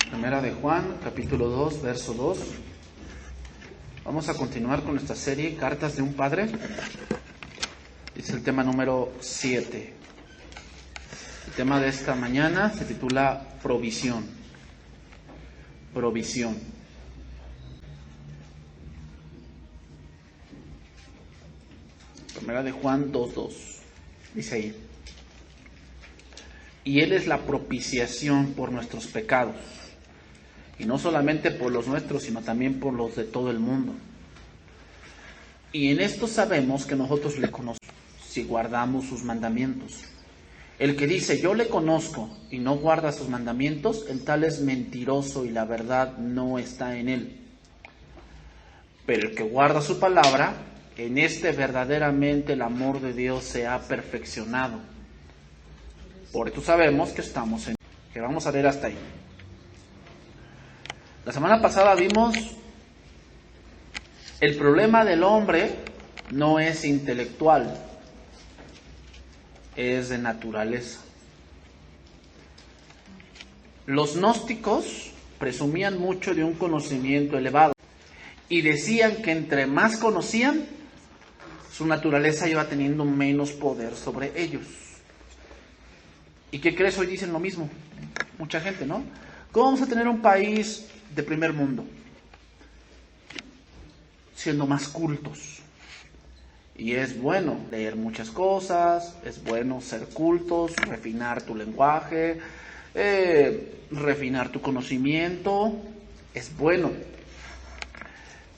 Primera de Juan, capítulo 2, verso 2. Vamos a continuar con nuestra serie Cartas de un Padre. Es el tema número 7. El tema de esta mañana se titula Provisión. Provisión. Primera de Juan 2:2. Dice ahí: y Él es la propiciación por nuestros pecados, y no solamente por los nuestros, sino también por los de todo el mundo. Y en esto sabemos que nosotros le conocemos, si guardamos sus mandamientos. El que dice, yo le conozco, y no guarda sus mandamientos, el tal es mentiroso, y la verdad no está en él. Pero el que guarda su palabra, en este verdaderamente el amor de Dios se ha perfeccionado. Por esto sabemos que estamos en... que vamos a leer hasta ahí. La semana pasada vimos el problema del hombre no es intelectual, es de naturaleza. Los gnósticos presumían mucho de un conocimiento elevado y decían que entre más conocían, su naturaleza iba teniendo menos poder sobre ellos. ¿Y qué crees? Hoy dicen lo mismo mucha gente, ¿no? ¿Cómo vamos a tener un país de primer mundo? Siendo más cultos. Y es bueno leer muchas cosas, es bueno ser cultos, refinar tu lenguaje, refinar tu conocimiento, es bueno.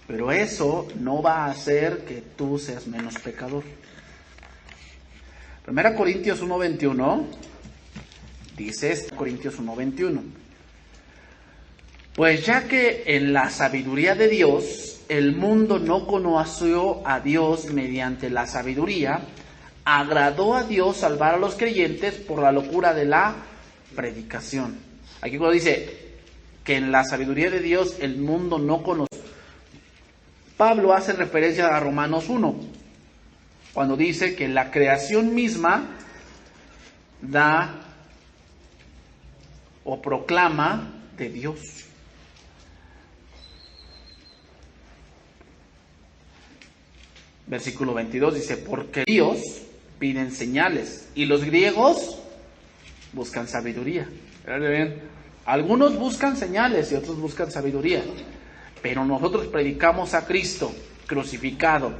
Pero eso no va a hacer que tú seas menos pecador. 1 Corintios 1:21 dice esto, Corintios 1:21. Pues ya que en la sabiduría de Dios, el mundo no conoció a Dios mediante la sabiduría, agradó a Dios salvar a los creyentes por la locura de la predicación. Aquí cuando dice que en la sabiduría de Dios el mundo no conoció, Pablo hace referencia a Romanos 1, cuando dice que la creación misma da o proclama de Dios. Versículo 22 dice, porque Dios piden señales y los griegos buscan sabiduría. Algunos buscan señales y otros buscan sabiduría, pero nosotros predicamos a Cristo crucificado.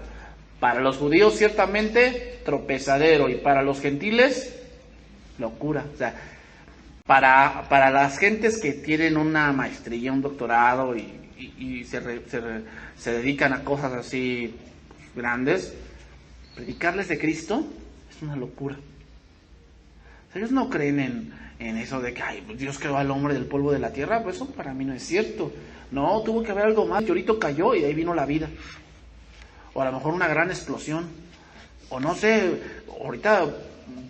Para los judíos ciertamente tropezadero y para los gentiles locura. O sea, para las gentes que tienen una maestría, un doctorado y se dedican a cosas así grandes, predicarles de Cristo es una locura. O sea, ellos no creen en eso de que ay, Dios creó al hombre del polvo de la tierra. Pues eso para mí no es cierto. No, tuvo que haber algo más. Llorito cayó y ahí vino la vida. O a lo mejor una gran explosión. O no sé, ahorita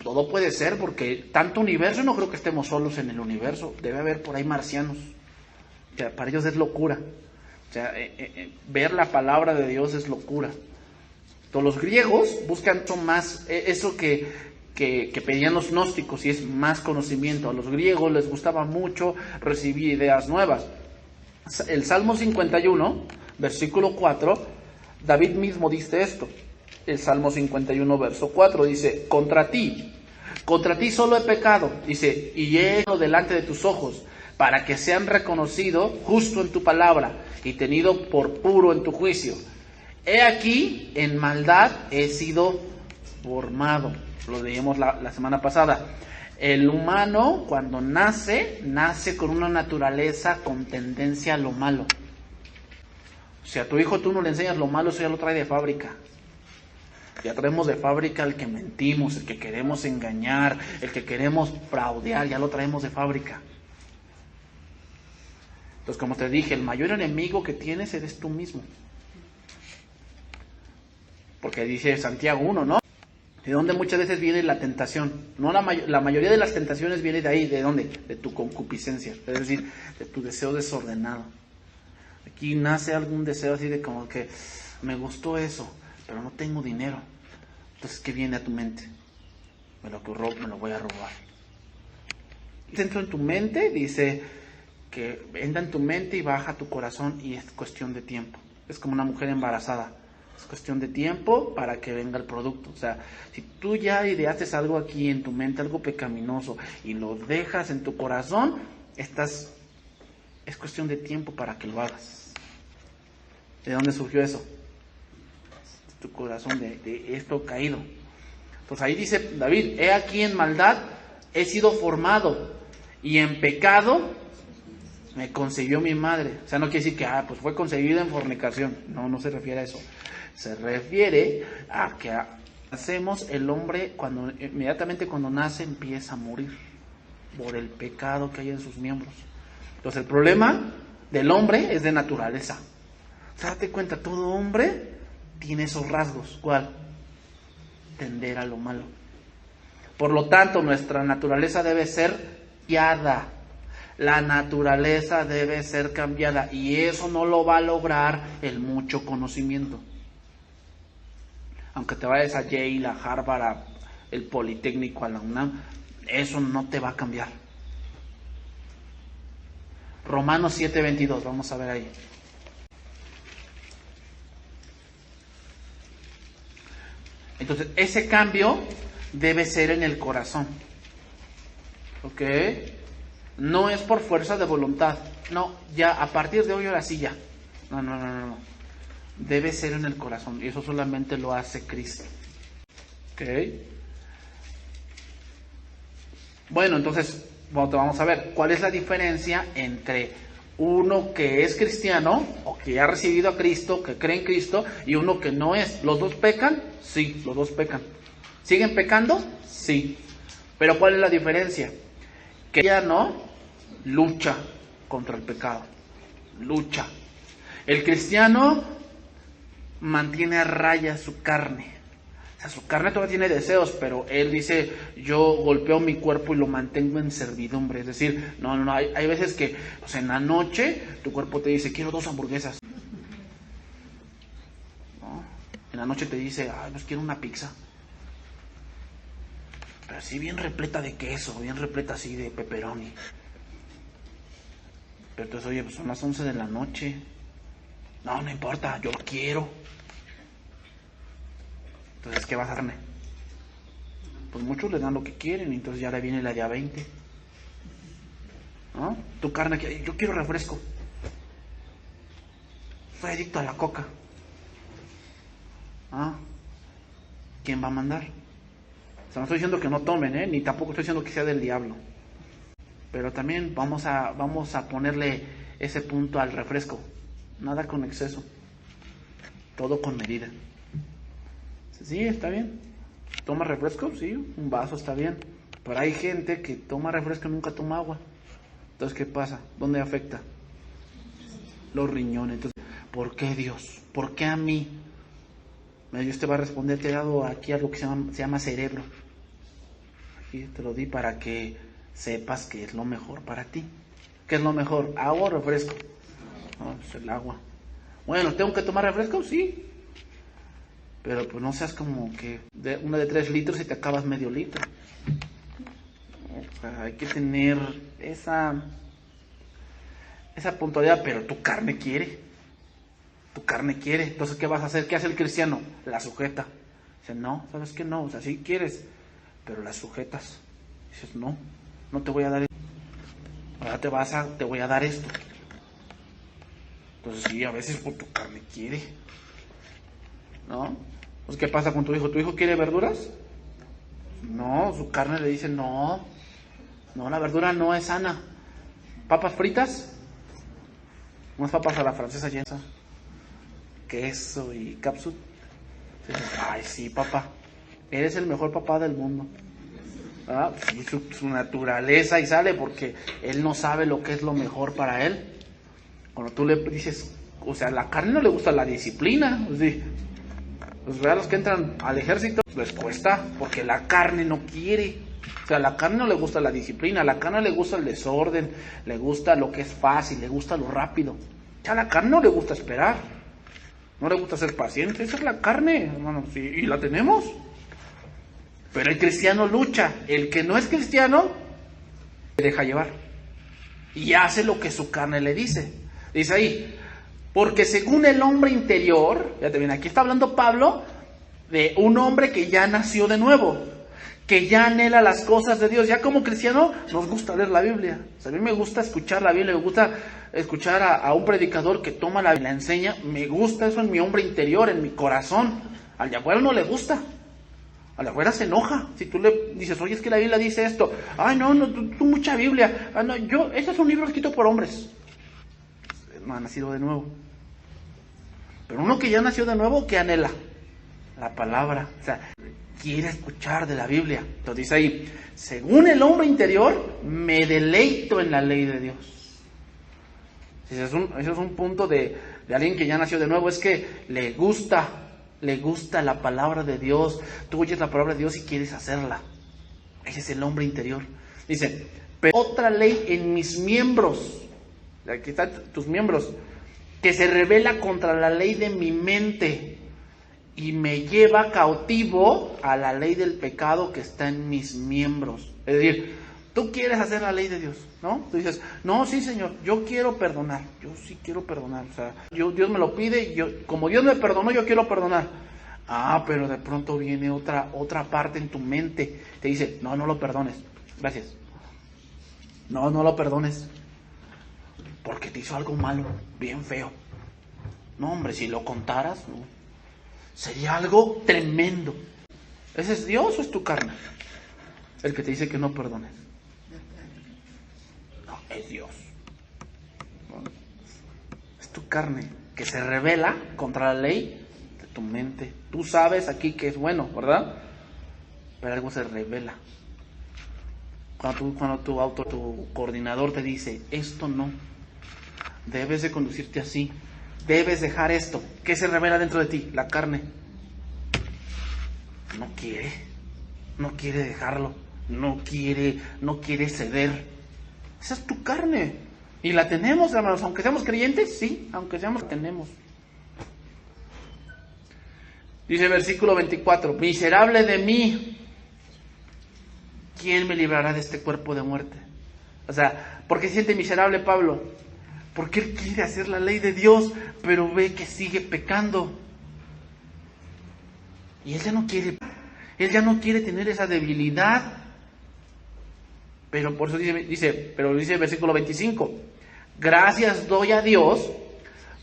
todo puede ser porque tanto universo, no creo que estemos solos en el universo. Debe haber por ahí marcianos. O sea, para ellos es locura. O sea, ver la palabra de Dios es locura. Todos los griegos buscan más eso que pedían los gnósticos, y es más conocimiento. A los griegos les gustaba mucho recibir ideas nuevas. El Salmo 51, versículo 4, David mismo dice esto. El Salmo 51, verso 4, dice, contra ti solo he pecado, dice, y he hecho delante de tus ojos, para que sean reconocido justo en tu palabra, y tenido por puro en tu juicio. He aquí, en maldad he sido formado. Lo leímos la semana pasada. El humano, cuando nace con una naturaleza con tendencia a lo malo. O sea, a tu hijo tú no le enseñas lo malo, eso ya lo trae de fábrica. Ya traemos de fábrica el que mentimos, el que queremos engañar, el que queremos fraudear, ya lo traemos de fábrica. Entonces, como te dije, el mayor enemigo que tienes eres tú mismo. Porque dice Santiago 1, ¿no? De donde muchas veces viene la tentación. No la mayoría de las tentaciones viene de ahí. ¿De dónde? De tu concupiscencia. Es decir, de tu deseo desordenado. Aquí nace algún deseo así de como que me gustó eso, pero no tengo dinero. Entonces, ¿qué viene a tu mente? Me lo voy a robar. Dentro de tu mente dice, que entra en tu mente y baja a tu corazón, y es cuestión de tiempo. Es como una mujer embarazada. Es cuestión de tiempo para que venga el producto. O sea, si tú ya ideaste algo aquí en tu mente, algo pecaminoso, y lo dejas en tu corazón, es cuestión de tiempo para que lo hagas. ¿De dónde surgió eso? De tu corazón, de esto caído. Pues ahí dice David: he aquí en maldad he sido formado, y en pecado me concibió mi madre. O sea, no quiere decir que pues fue concebido en fornicación. No se refiere a eso. Se refiere a que hacemos el hombre inmediatamente cuando nace empieza a morir por el pecado que hay en sus miembros. Entonces el problema del hombre es de naturaleza. O sea, date cuenta, todo hombre tiene esos rasgos. ¿Cuál? Tender a lo malo. Por lo tanto, nuestra naturaleza debe ser cambiada. La naturaleza debe ser cambiada, y eso no lo va a lograr el mucho conocimiento. Aunque te vayas a Yale, a Harvard, el Politécnico, a la UNAM, eso no te va a cambiar. Romanos 7:22, vamos a ver ahí. Entonces, ese cambio debe ser en el corazón. ¿Ok? No es por fuerza de voluntad. No, ya, a partir de hoy, ahora sí ya. No. Debe ser en el corazón, y eso solamente lo hace Cristo. ¿Ok? Bueno, entonces, vamos a ver, ¿cuál es la diferencia entre uno que es cristiano, o que ha recibido a Cristo, que cree en Cristo, y uno que no es? ¿Los dos pecan? Sí, los dos pecan. ¿Siguen pecando? Sí. Pero ¿cuál es la diferencia? Que ya no lucha contra el pecado. Lucha. El cristiano mantiene a raya su carne. O sea, su carne todavía tiene deseos, pero él dice: yo golpeo mi cuerpo y lo mantengo en servidumbre. Es decir, no, hay veces que pues en la noche tu cuerpo te dice: quiero 2 hamburguesas. ¿No? En la noche te dice: pues quiero una pizza. Pero así bien repleta de queso, bien repleta así de pepperoni. Pero entonces, oye, pues son las 11 de la noche. No importa, yo lo quiero. Entonces, ¿qué vas a hacerme? Pues muchos le dan lo que quieren, y entonces ya le viene la de a 20. ¿No? Tu carne, yo quiero refresco. Soy adicto a la coca. ¿Quién va a mandar? O sea, no estoy diciendo que no tomen, ni tampoco estoy diciendo que sea del diablo. Pero también vamos a ponerle ese punto al refresco. Nada con exceso. Todo con medida. Sí, está bien. ¿Toma refresco? Sí, un vaso está bien. Pero hay gente que toma refresco y nunca toma agua. Entonces, ¿qué pasa? ¿Dónde afecta? Los riñones. Entonces, ¿por qué Dios? ¿Por qué a mí? Dios te va a responder: te he dado aquí algo que se llama cerebro. Aquí te lo di para que sepas que es lo mejor para ti. ¿Qué es lo mejor? ¿Agua o refresco? No, pues el agua. Bueno, ¿tengo que tomar refresco? Sí. Pero pues no seas como que una de 3 litros y te acabas medio litro. O sea, hay que tener esa puntualidad, pero tu carne quiere. Tu carne quiere. Entonces, ¿qué vas a hacer? ¿Qué hace el cristiano? La sujeta. Dice: no, ¿sabes qué? No, o sea, sí quieres, pero la sujetas. Dices: no te voy a dar esto. Ahora te voy a dar esto. Entonces, sí, a veces por tu carne quiere. ¿No? Pues, ¿qué pasa con tu hijo? ¿Tu hijo quiere verduras? No, su carne le dice: no, la verdura no es sana. ¿Papas fritas? Unas papas a la francesa yensa, queso y cápsula. Ay, sí, papá, eres el mejor papá del mundo. Sí, su naturaleza, y sale porque él no sabe lo que es lo mejor para él. Cuando tú le dices, o sea, a la carne no le gusta la disciplina. Sí. Los que entran al ejército les cuesta, porque la carne no quiere. O sea, a la carne no le gusta la disciplina, a la carne le gusta el desorden, le gusta lo que es fácil, le gusta lo rápido. A la carne no le gusta esperar, no le gusta ser paciente. Esa es la carne, hermano, sí, y la tenemos. Pero el cristiano lucha. El que no es cristiano se deja llevar. y hace lo que su carne le dice. Dice ahí, porque según el hombre interior, fíjate bien, aquí está hablando Pablo de un hombre que ya nació de nuevo, que ya anhela las cosas de Dios. Ya como cristiano nos gusta leer la Biblia. O sea, a mí me gusta escuchar la Biblia, me gusta escuchar a un predicador que toma la enseña. Me gusta eso en mi hombre interior, en mi corazón. Al de afuera no le gusta. Al de afuera se enoja. Si tú le dices, oye, es que la Biblia dice esto. Ay, no, tú mucha Biblia. Ah, no, ese es un libro escrito por hombres. No ha nacido de nuevo. Pero uno que ya nació de nuevo, ¿qué anhela? La palabra. O sea, quiere escuchar de la Biblia. Entonces dice ahí, según el hombre interior, me deleito en la ley de Dios. Ese es un punto de alguien que ya nació de nuevo, es que le gusta la palabra de Dios. Tú oyes la palabra de Dios y quieres hacerla. Ese es el hombre interior. Dice, pero otra ley en mis miembros, aquí están tus miembros, que se revela contra la ley de mi mente y me lleva cautivo a la ley del pecado que está en mis miembros. Es decir, tú quieres hacer la ley de Dios, ¿no? Tú dices, no, sí, Señor, yo quiero perdonar, yo sí quiero perdonar. O sea, Dios me lo pide y como Dios me perdonó, yo quiero perdonar. Ah, pero de pronto viene otra parte en tu mente, te dice, no lo perdones, gracias. No lo perdones, porque te hizo algo malo, bien feo. No, hombre, si lo contaras, no. Sería algo tremendo. ¿Ese es Dios o es tu carne? El que te dice que no perdones. No, es Dios. Es tu carne que se rebela contra la ley de tu mente. Tú sabes aquí que es bueno, ¿verdad? Pero algo se revela. Cuando tu coordinador te dice, esto no, debes de conducirte así, debes dejar esto, ¿qué se revela dentro de ti? La carne. No quiere dejarlo, no quiere ceder. Esa es tu carne. Y la tenemos, hermanos, aunque seamos creyentes, sí, aunque seamos, la tenemos. Dice versículo 24, miserable de mí, ¿quién me librará de este cuerpo de muerte? O sea, ¿por qué se siente miserable Pablo? Porque él quiere hacer la ley de Dios, pero ve que sigue pecando. Y él ya no quiere tener esa debilidad. Pero por eso dice versículo 25, gracias doy a Dios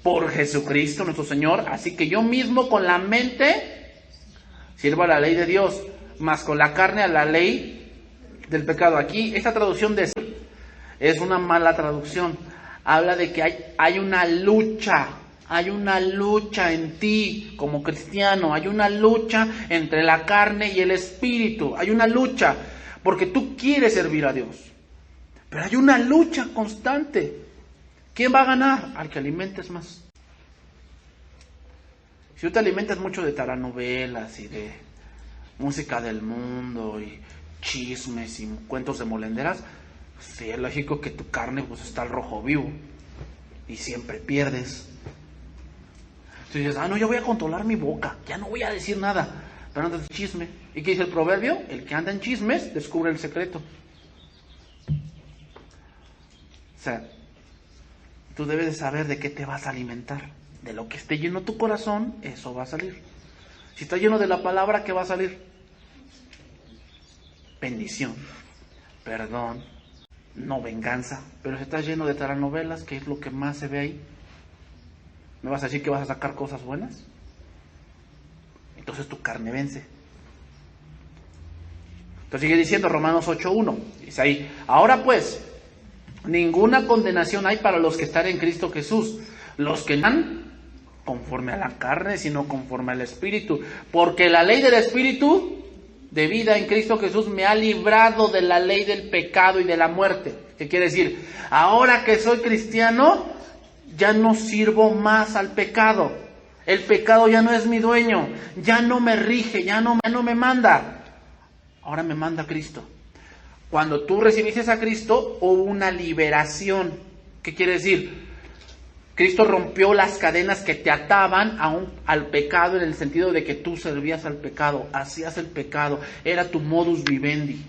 por Jesucristo nuestro Señor, así que yo mismo con la mente sirvo a la ley de Dios, mas con la carne a la ley del pecado. Aquí esta traducción es una mala traducción. Habla de que hay una lucha en ti como cristiano, hay una lucha entre la carne y el espíritu, hay una lucha, porque tú quieres servir a Dios, pero hay una lucha constante. ¿Quién va a ganar? Al que alimentes más. Si tú te alimentas mucho de telenovelas y de música del mundo y chismes y cuentos de molenderas, sí, es lógico que tu carne pues está al rojo vivo y siempre pierdes. Entonces dices, no, yo voy a controlar mi boca, ya no voy a decir nada, pero andas de chisme. ¿Y qué dice el proverbio? El que anda en chismes descubre el secreto. O sea, tú debes de saber de qué te vas a alimentar. De lo que esté lleno tu corazón, eso va a salir. Si está lleno de la palabra, ¿qué va a salir? Bendición, perdón, no venganza. Pero si estás lleno de telenovelas, ¿qué es lo que más se ve ahí? ¿Me vas a decir que vas a sacar cosas buenas? Entonces tu carne vence. Entonces sigue diciendo Romanos 8:1. Dice ahí, ahora pues, ninguna condenación hay para los que están en Cristo Jesús, los que no están conforme a la carne, sino conforme al Espíritu. Porque la ley del Espíritu de vida en Cristo Jesús me ha librado de la ley del pecado y de la muerte. ¿Qué quiere decir? Ahora que soy cristiano, ya no sirvo más al pecado. El pecado ya no es mi dueño, ya no me rige, ya no me manda. Ahora me manda Cristo. Cuando tú recibiste a Cristo, hubo una liberación. ¿Qué quiere decir? Cristo rompió las cadenas que te ataban al pecado, en el sentido de que tú servías al pecado, hacías el pecado, era tu modus vivendi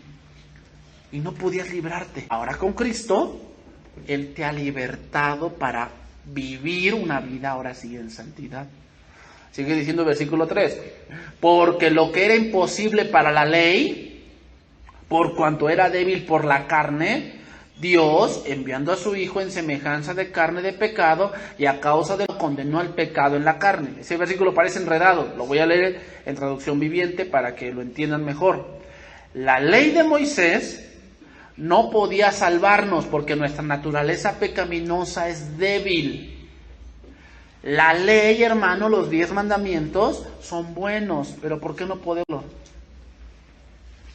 y no podías librarte. Ahora con Cristo Él te ha libertado para vivir una vida ahora sí en santidad. Sigue diciendo el versículo 3. Porque lo que era imposible para la ley, por cuanto era débil por la carne, Dios, enviando a su Hijo en semejanza de carne de pecado, y a causa de lo condenó al pecado en la carne. Ese versículo parece enredado, lo voy a leer en traducción viviente para que lo entiendan mejor. La ley de Moisés no podía salvarnos porque nuestra naturaleza pecaminosa es débil. La ley, hermano, los 10 mandamientos son buenos, pero ¿por qué no podemos?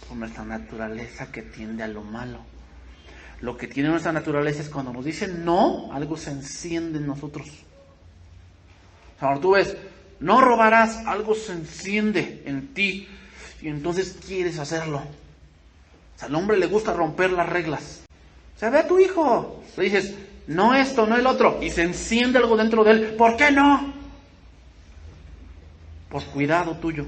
Por nuestra naturaleza que tiende a lo malo. Lo que tiene nuestra naturaleza es cuando nos dicen no, algo se enciende en nosotros. O sea, cuando tú ves, no robarás, algo se enciende en ti y entonces quieres hacerlo. O sea, al hombre le gusta romper las reglas. O sea, ve a tu hijo, le dices, no esto, no el otro, y se enciende algo dentro de él. ¿Por qué no? Por cuidado tuyo.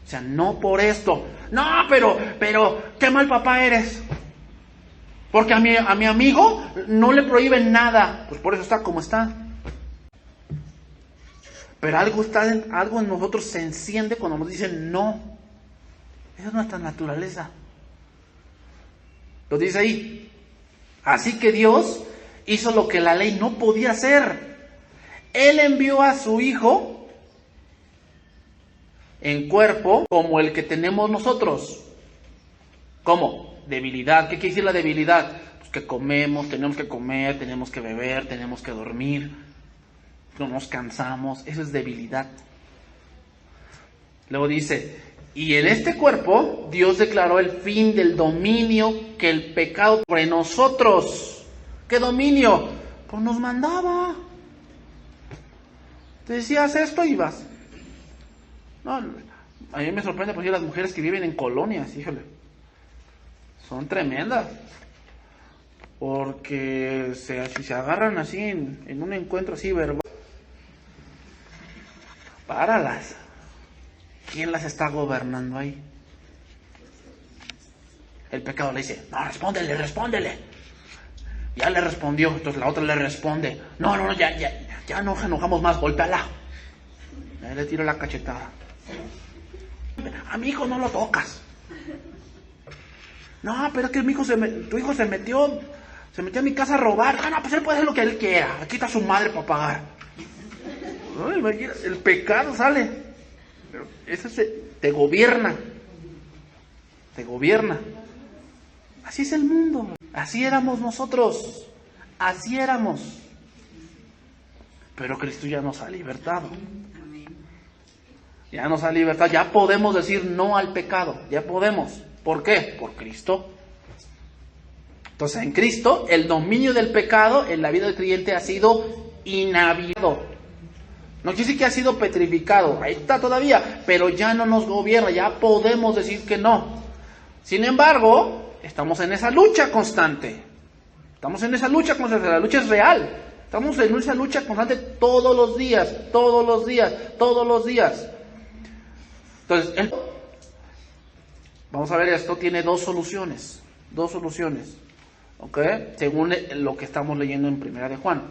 O sea, no por esto. No, pero, qué mal papá eres. Porque a mi amigo no le prohíben nada. Pues por eso está como está. Pero algo en nosotros se enciende cuando nos dicen no. Esa es nuestra naturaleza. Lo dice ahí. Así que Dios hizo lo que la ley no podía hacer. Él envió a su Hijo en cuerpo como el que tenemos nosotros. ¿Cómo? Debilidad. ¿Qué quiere decir la debilidad? Pues que comemos, tenemos que comer, tenemos que beber, tenemos que dormir, no nos cansamos. Eso es debilidad. Luego dice, y en este cuerpo Dios declaró el fin del dominio que el pecado sobre nosotros. ¿Qué dominio? Pues nos mandaba. Te decías esto y ibas. No, a mí me sorprende por las mujeres que viven en colonias, híjole. Son tremendas. Porque si se agarran así en un encuentro así verbal, páralas. ¿Quién las está gobernando ahí? El pecado le dice, no, respóndele. Ya le respondió, entonces la otra le responde, no, ya no nos enojamos más, golpéala. Ahí le tiro la cachetada. A mi hijo no lo tocas. No, pero es que tu hijo se metió a mi casa a robar. Ah, no, pues él puede hacer lo que él quiera. Aquí está su madre para pagar. Ay, el pecado sale. Pero eso te gobierna. Te gobierna. Así es el mundo. Así éramos nosotros. Así éramos. Pero Cristo ya nos ha libertado. Ya nos ha libertado. Ya podemos decir no al pecado. Ya podemos. ¿Por qué? Por Cristo. Entonces, en Cristo, el dominio del pecado en la vida del creyente ha sido inhabitado. No quiere decir que ha sido petrificado. Ahí está todavía. Pero ya no nos gobierna. Ya podemos decir que no. Sin embargo, estamos en esa lucha constante. Estamos en esa lucha constante. La lucha es real. Estamos en esa lucha constante todos los días. Entonces, vamos a ver, esto tiene dos soluciones, ¿ok? Según lo que estamos leyendo en Primera de Juan.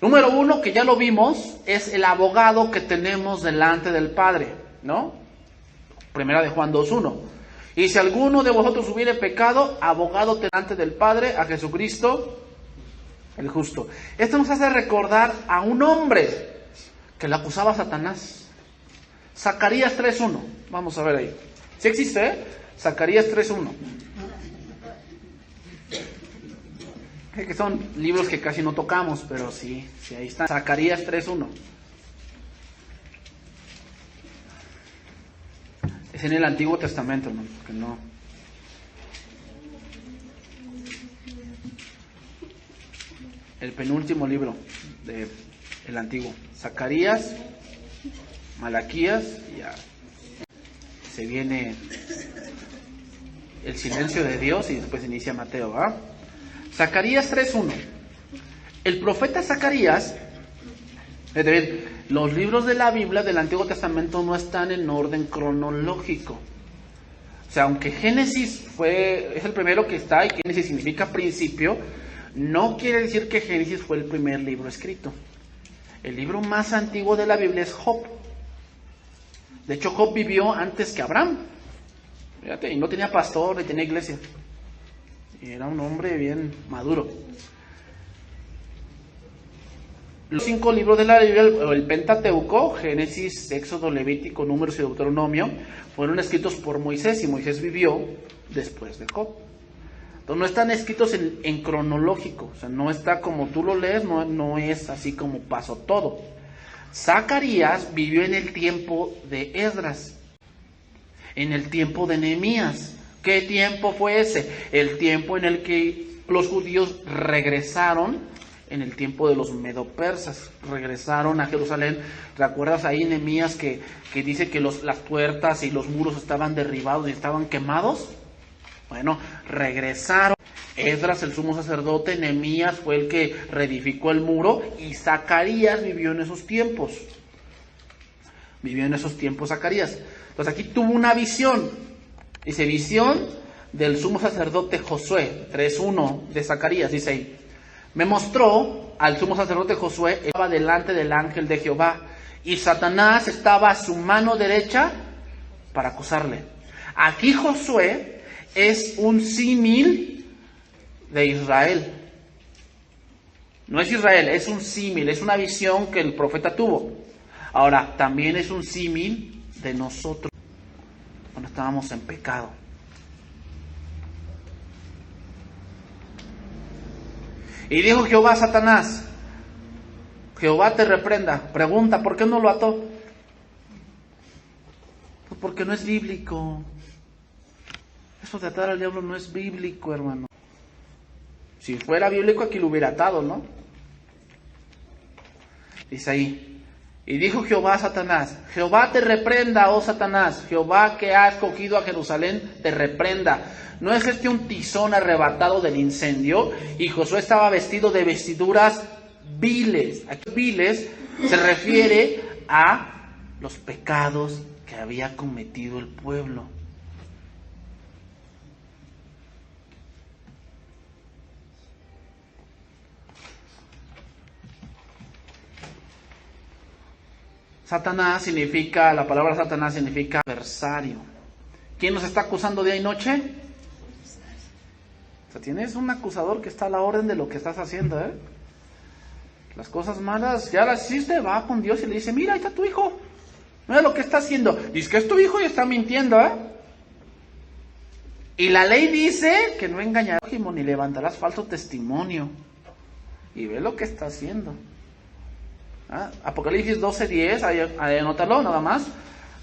Número 1, que ya lo vimos, es el abogado que tenemos delante del Padre, ¿no? Primera de Juan 2:1. Y si alguno de vosotros hubiere pecado, abogado delante del Padre, a Jesucristo, el justo. Esto nos hace recordar a un hombre que le acusaba a Satanás. Zacarías 3:1. Vamos a ver ahí. ¿Sí existe, eh? Zacarías 3:1. Que son libros que casi no tocamos, pero sí ahí están. Zacarías 3:1. Es en el Antiguo Testamento, hermano, que no. El penúltimo libro del Antiguo. Zacarías, Malaquías, y ya se viene el silencio de Dios y después inicia Mateo, ¿ah? Zacarías 3:1. El profeta Zacarías, los libros de la Biblia del Antiguo Testamento no están en orden cronológico. O sea, aunque Génesis es el primero que está, y Génesis significa principio, No quiere decir que Génesis fue el primer libro escrito. El libro más antiguo de la Biblia es Job. De hecho, Job vivió antes que Abraham. Fíjate, y no tenía pastor, ni tenía iglesia. Y era un hombre bien maduro. Los 5 libros de la Biblia, el Pentateuco, Génesis, Éxodo, Levítico, Números y Deuteronomio, fueron escritos por Moisés, y Moisés vivió después de Job. Entonces no están escritos en cronológico, o sea, no está como tú lo lees, no es así como pasó todo. Zacarías vivió en el tiempo de Esdras, en el tiempo de Nehemías. ¿Qué tiempo fue ese? El tiempo en el que los judíos regresaron, en el tiempo de los medo-persas, regresaron a Jerusalén. ¿Recuerdas ahí Nehemías que dice que las puertas y los muros estaban derribados y estaban quemados? Bueno, regresaron. Esdras, el sumo sacerdote, Nehemías fue el que reedificó el muro, y Zacarías vivió en esos tiempos. Vivió en esos tiempos Zacarías. Entonces aquí tuvo una visión. Dice, visión del sumo sacerdote Josué, 3:1 de Zacarías, dice ahí. Me mostró al sumo sacerdote Josué, estaba delante del ángel de Jehová, y Satanás estaba a su mano derecha para acusarle. Aquí Josué es un símil de Israel. No es Israel, es un símil, es una visión que el profeta tuvo. Ahora, también es un símil de nosotros cuando estábamos en pecado. Y dijo Jehová a Satanás, Jehová te reprenda. Pregunta, ¿por qué no lo ató? Pues porque no es bíblico. Eso de atar al diablo no es bíblico, hermano. Si fuera bíblico, aquí lo hubiera atado, ¿no? Dice ahí, y dijo Jehová a Satanás, Jehová te reprenda, oh Satanás, Jehová que ha escogido a Jerusalén, te reprenda. ¿No es este un tizón arrebatado del incendio? Y Josué estaba vestido de vestiduras viles. Aquí viles se refiere a los pecados que había cometido el pueblo. Satanás significa, la palabra Satanás significa adversario. ¿Quién nos está acusando día y noche? O sea, tienes un acusador que está a la orden de lo que estás haciendo, ¿eh? Las cosas malas ya las hiciste, va con Dios y le dice, mira, ahí está tu hijo, mira lo que está haciendo. Dice que es tu hijo y está mintiendo, ¿eh? Y la ley dice que no engañarás ni levantarás falso testimonio. Y ve lo que está haciendo. ¿Ah? Apocalipsis 12:10, ahí anótalo nada más.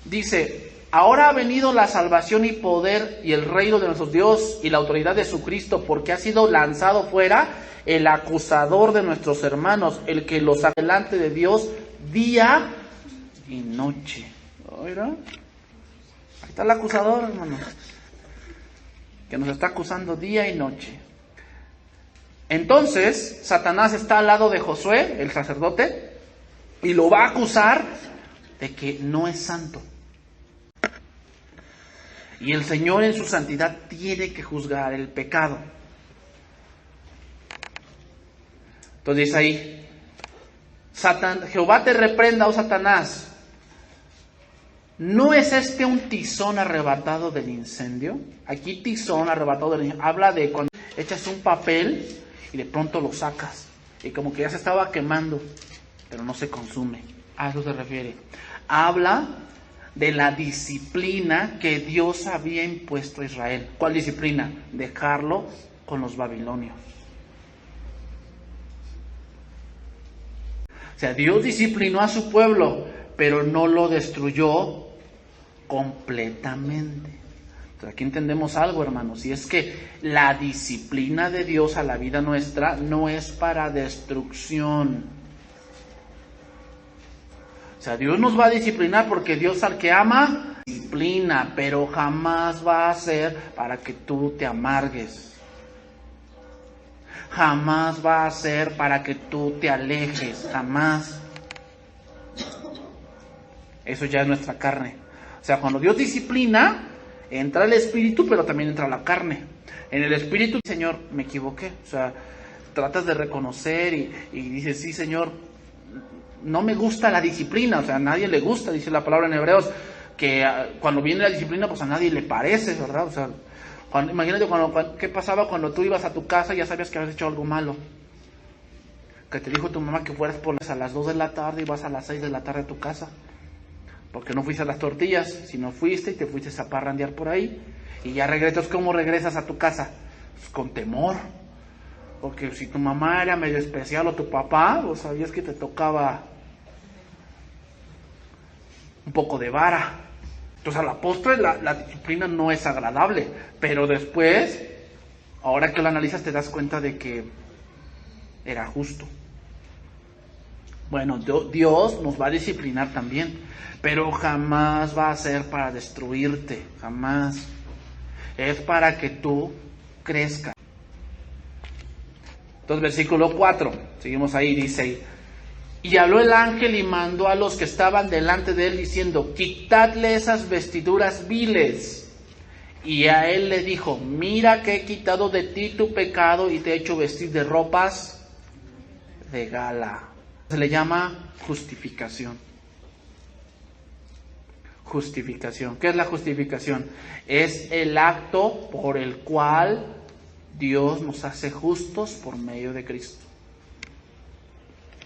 Dice, ahora ha venido la salvación y poder y el reino de nuestro Dios y la autoridad de su Cristo, porque ha sido lanzado fuera el acusador de nuestros hermanos, el que los saca delante de Dios día y noche. ¿Oirá? Ahí está el acusador, hermano, que nos está acusando día y noche. Entonces, Satanás está al lado de Josué, el sacerdote, y lo va a acusar de que no es santo. Y el Señor en su santidad tiene que juzgar el pecado. Entonces dice ahí, Jehová te reprenda, oh Satanás. ¿No es este un tizón arrebatado del incendio? Aquí tizón arrebatado del incendio habla de cuando echas un papel y de pronto lo sacas y como que ya se estaba quemando, pero no se consume. A eso se refiere. Habla de la disciplina que Dios había impuesto a Israel. ¿Cuál disciplina? Dejarlo con los babilonios. O sea, Dios disciplinó a su pueblo, pero no lo destruyó completamente. Entonces aquí entendemos algo, hermanos, y es que la disciplina de Dios a la vida nuestra no es para destrucción. O sea, Dios nos va a disciplinar porque Dios al que ama, disciplina, pero jamás va a ser para que tú te amargues. Jamás va a ser para que tú te alejes, jamás. Eso ya es nuestra carne. O sea, cuando Dios disciplina, entra el espíritu, pero también entra la carne. En el espíritu, Señor, me equivoqué. O sea, tratas de reconocer y dices, sí, Señor, no me gusta la disciplina, o sea, a nadie le gusta, dice la palabra en Hebreos, que cuando viene la disciplina, pues a nadie le parece, ¿verdad? O sea, imagínate qué pasaba cuando tú ibas a tu casa y ya sabías que habías hecho algo malo. Que te dijo tu mamá que fueras a las 2 de la tarde y vas a las 6 de la tarde a tu casa. Porque no fuiste a las tortillas, sino fuiste y te fuiste a parrandear por ahí. Y ya regresas. ¿Cómo regresas a tu casa? Pues con temor. Porque si tu mamá era medio especial o tu papá, pues sabías que te tocaba un poco de vara. Entonces a la postre la disciplina no es agradable. Pero después, ahora que lo analizas, te das cuenta de que era justo. Bueno, Dios nos va a disciplinar también, pero jamás va a ser para destruirte, jamás. Es para que tú crezcas. Entonces, versículo 4, seguimos ahí, dice: y habló el ángel y mandó a los que estaban delante de él diciendo: quitadle esas vestiduras viles. Y a él le dijo: mira que he quitado de ti tu pecado y te he hecho vestir de ropas de gala. Se le llama justificación. Justificación. ¿Qué es la justificación? Es el acto por el cual Dios nos hace justos por medio de Cristo.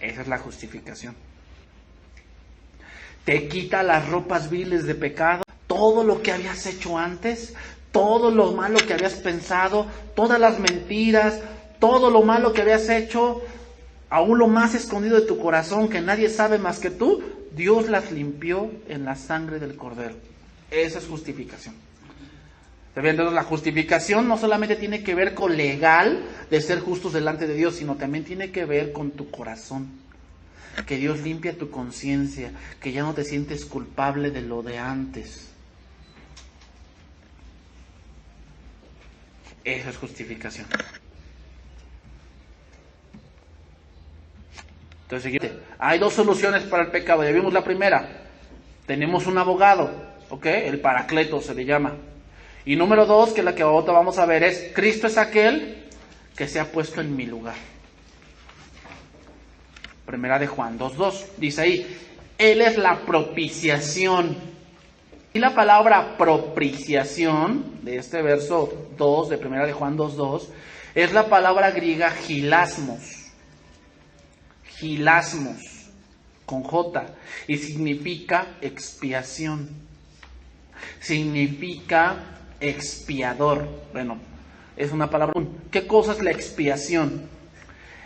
Esa es la justificación. Te quita las ropas viles de pecado, todo lo que habías hecho antes, todo lo malo que habías pensado, todas las mentiras, todo lo malo que habías hecho, aún lo más escondido de tu corazón que nadie sabe más que tú, Dios las limpió en la sangre del Cordero. Esa es justificación. Entonces la justificación no solamente tiene que ver con legal de ser justos delante de Dios, sino también tiene que ver con tu corazón. Que Dios limpia tu conciencia, que ya no te sientes culpable de lo de antes. Esa es justificación. Entonces, hay dos soluciones para el pecado. Ya vimos la primera. Tenemos un abogado, ¿ok? El Paracleto se le llama. Y número 2, que es la que ahora vamos a ver, es: Cristo es aquel que se ha puesto en mi lugar. Primera de Juan 2:2. Dice ahí: Él es la propiciación. Y la palabra propiciación de este verso 2 de Primera de Juan 2:2 es la palabra griega hilasmos. Hilasmos, con J, y significa expiación. Significa expiador. Bueno, es una palabra. ¿Qué cosa es la expiación?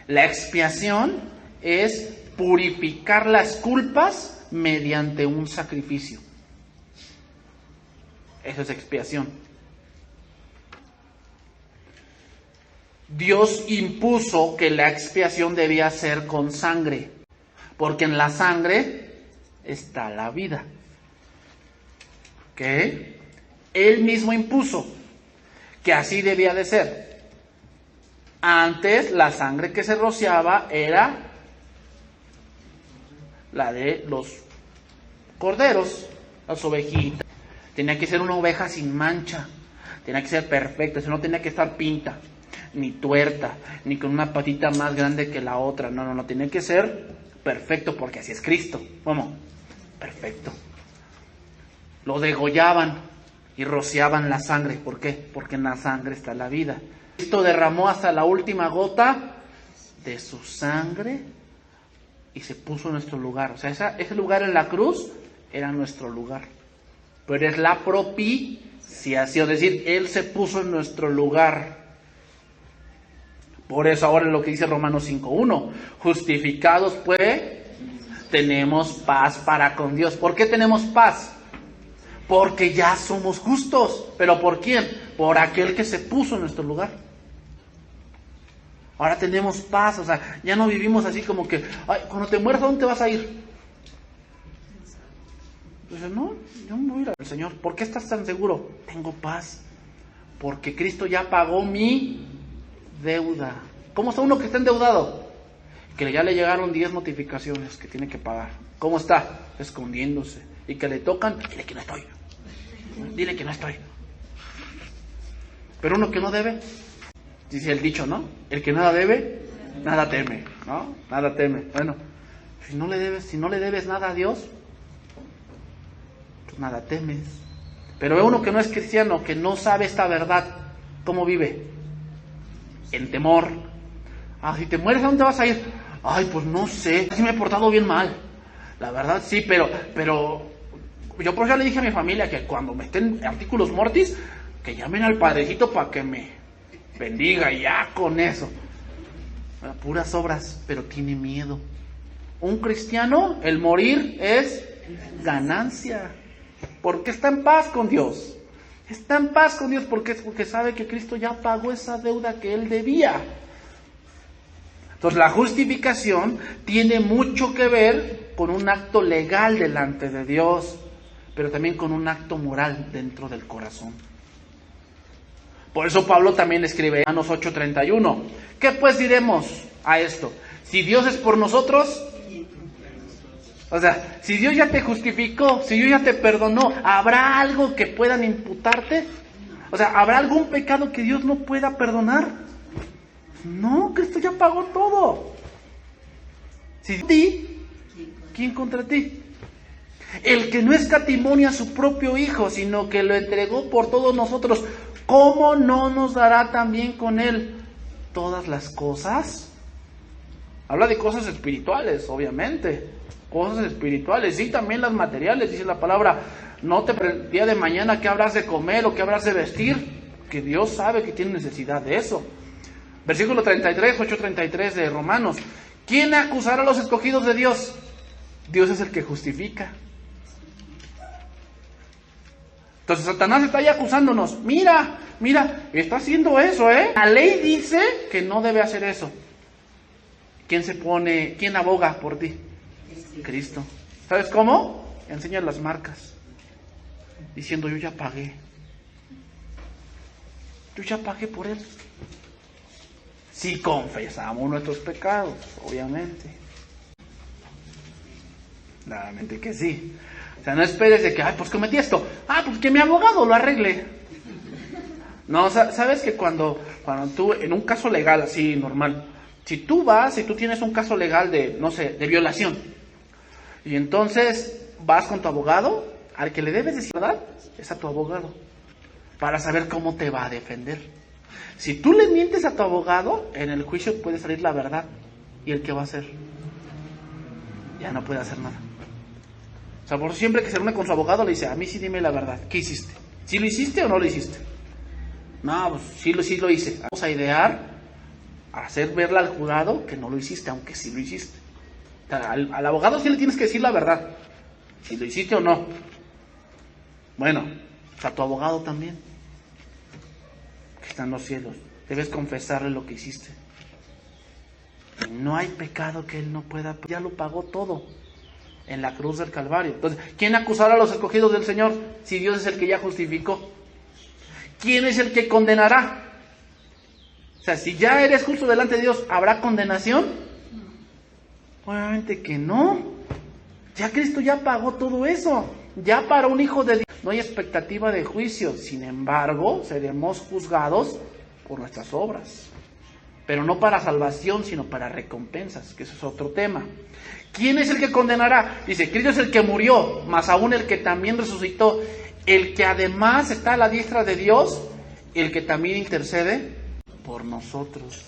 La expiación es purificar las culpas mediante un sacrificio. Eso es expiación. Dios impuso que la expiación debía ser con sangre, porque en la sangre está la vida. ¿Ok? Él mismo impuso que así debía de ser. Antes la sangre que se rociaba era la de los corderos, las ovejitas. Tenía que ser una oveja sin mancha, tenía que ser perfecta, no tenía que estar pinta, ni tuerta, ni con una patita más grande que la otra. No, tenía que ser perfecto, porque así es Cristo. ¿Cómo? Perfecto. Lo degollaban y rociaban la sangre. ¿Por qué? Porque en la sangre está la vida. Cristo derramó hasta la última gota de su sangre y se puso en nuestro lugar. O sea, ese lugar en la cruz era nuestro lugar. Pero es la propiciación, es decir, Él se puso en nuestro lugar. Por eso ahora es lo que dice Romanos 5:1. Justificados pues, tenemos paz para con Dios. ¿Por qué tenemos paz? Porque ya somos justos. ¿Pero por quién? Por aquel que se puso en nuestro lugar. Ahora tenemos paz, o sea, ya no vivimos así como que, ay, cuando te mueras, ¿a dónde te vas a ir? Entonces, no, yo me voy a ir al Señor. ¿Por qué estás tan seguro? Tengo paz, porque Cristo ya pagó mi deuda. ¿Cómo está uno que está endeudado? Que ya le llegaron 10 notificaciones que tiene que pagar. ¿Cómo está? Escondiéndose. Y que le tocan, dile que no estoy. Dile que no estoy. Pero uno que no debe, dice el dicho, ¿no? El que nada debe, nada teme, ¿no? Nada teme. Bueno, si no le debes nada a Dios, pues nada temes. Pero ve uno que no es cristiano, que no sabe esta verdad, ¿cómo vive? En temor. Si te mueres, ¿a dónde vas a ir? Ay, pues no sé, sí me he portado bien mal. La verdad sí, pero yo por eso le dije a mi familia que cuando me estén artículos mortis, que llamen al padrecito para que me bendiga, y ya con eso. Puras obras, pero tiene miedo. Un cristiano, el morir es ganancia, porque está en paz con Dios. Está en paz con Dios porque sabe que Cristo ya pagó esa deuda que él debía. Entonces la justificación tiene mucho que ver con un acto legal delante de Dios, pero también con un acto moral dentro del corazón. Por eso Pablo también escribe en Romanos 8:31. ¿Qué pues diremos a esto? Si Dios es por nosotros, o sea, si Dios ya te justificó, si Dios ya te perdonó, ¿habrá algo que puedan imputarte? O sea, ¿habrá algún pecado que Dios no pueda perdonar? No, Cristo ya pagó todo. Si ti, ¿quién contra ti? El que no escatimó a su propio Hijo, sino que lo entregó por todos nosotros, ¿cómo no nos dará también con Él todas las cosas? Habla de cosas espirituales, obviamente. Cosas espirituales, y también las materiales. Dice la palabra, no te el día de mañana qué habrás de comer o qué habrás de vestir, que Dios sabe que tiene necesidad de eso. Versículo 33, 8:33 de Romanos. ¿Quién acusará a los escogidos de Dios? Dios es el que justifica. Entonces Satanás está ahí acusándonos. Mira, está haciendo eso, La ley dice que no debe hacer eso. ¿Quién aboga por ti? Cristo. ¿Sabes cómo? Enseña las marcas, diciendo yo ya pagué por Él. Si confesamos nuestros pecados, obviamente. Claramente que sí. O sea, no esperes de que, pues cometí esto. Pues que mi abogado lo arregle. No, sabes que cuando tú, en un caso legal así, normal, si tú tienes un caso legal de, no sé, de violación, y entonces vas con tu abogado, al que le debes decir verdad es a tu abogado, para saber cómo te va a defender. Si tú le mientes a tu abogado, en el juicio puede salir la verdad, y el que va a hacer, ya no puede hacer nada. O sea, por siempre que se reúne con su abogado le dice, a mí sí dime la verdad, ¿qué hiciste? ¿Sí lo hiciste o no lo hiciste? No, pues sí lo hice. Vamos a idear, a hacer verle al jurado que no lo hiciste, aunque sí lo hiciste. O sea, al abogado sí le tienes que decir la verdad, si lo hiciste o no. Bueno, a tu abogado también, que está en los cielos, debes confesarle lo que hiciste. No hay pecado que Él no pueda, ya lo pagó todo en la cruz del Calvario. Entonces, ¿quién acusará a los escogidos del Señor si Dios es el que ya justificó? ¿Quién es el que condenará? O sea, si ya eres justo delante de Dios, ¿habrá condenación? Obviamente que no. Ya Cristo ya pagó todo eso. Ya para un hijo de Dios no hay expectativa de juicio. Sin embargo, seremos juzgados por nuestras obras. Pero no para salvación, sino para recompensas, que eso es otro tema. ¿Quién es el que condenará? Dice, Cristo es el que murió, más aún el que también resucitó, el que además está a la diestra de Dios, el que también intercede por nosotros.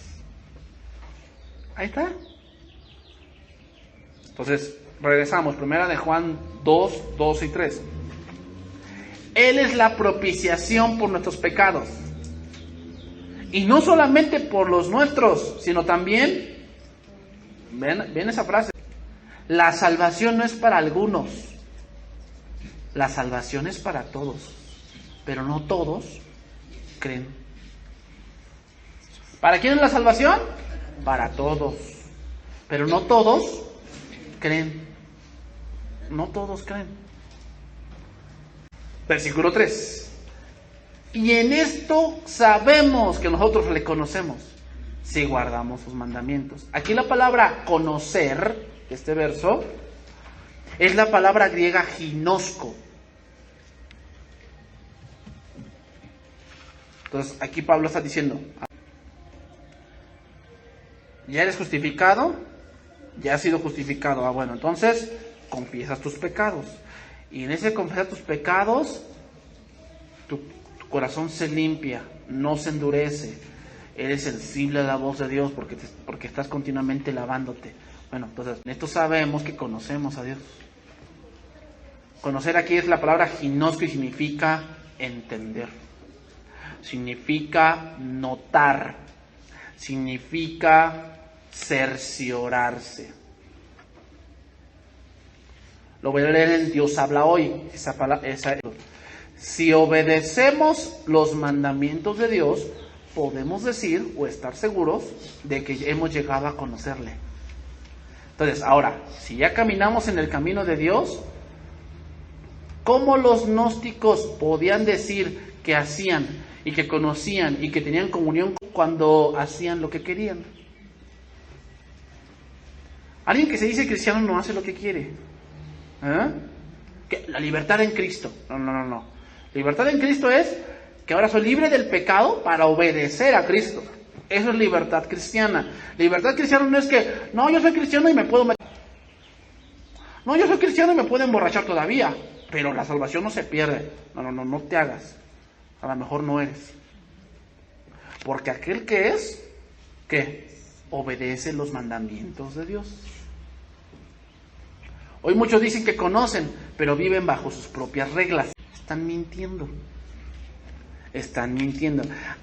Ahí está. Entonces, regresamos. Primera de Juan 2, 2 y 3. Él es la propiciación por nuestros pecados. Y no solamente por los nuestros, sino también, ven esa frase, la salvación no es para algunos, la salvación es para todos, pero no todos creen. ¿Para quién es la salvación? Para todos, pero no todos creen. No todos creen. Versículo 3. Y en esto sabemos que nosotros le conocemos, si guardamos sus mandamientos. Aquí la palabra conocer, este verso, es la palabra griega ginosko. Entonces aquí Pablo está diciendo, ¿Ya eres justificado? Ya has sido justificado. Ah, bueno, entonces confiesas tus pecados. Y en ese confesar tus pecados, tu corazón se limpia, no se endurece. Eres sensible a la voz de Dios porque estás continuamente lavándote. Bueno, entonces, en esto sabemos que conocemos a Dios. Conocer aquí es la palabra ginosco y significa entender. Significa notar. Significa cerciorarse. Lo voy a leer en Dios habla hoy. Si obedecemos los mandamientos de Dios, podemos decir o estar seguros de que hemos llegado a conocerle. Entonces, ahora, si ya caminamos en el camino de Dios, ¿cómo los gnósticos podían decir que hacían y que conocían y que tenían comunión cuando hacían lo que querían? Alguien que se dice cristiano no hace lo que quiere. ¿Eh? La libertad en Cristo. No. Libertad en Cristo es que ahora soy libre del pecado para obedecer a Cristo. Eso es libertad cristiana. Libertad cristiana no es que, no, yo soy cristiano y me puedo meter. No, yo soy cristiano y me puedo emborrachar todavía, pero la salvación no se pierde. No te hagas. A lo mejor no eres. Porque aquel que es, ¿qué? Obedece los mandamientos de Dios. Hoy muchos dicen que conocen, pero viven bajo sus propias reglas. Están mintiendo.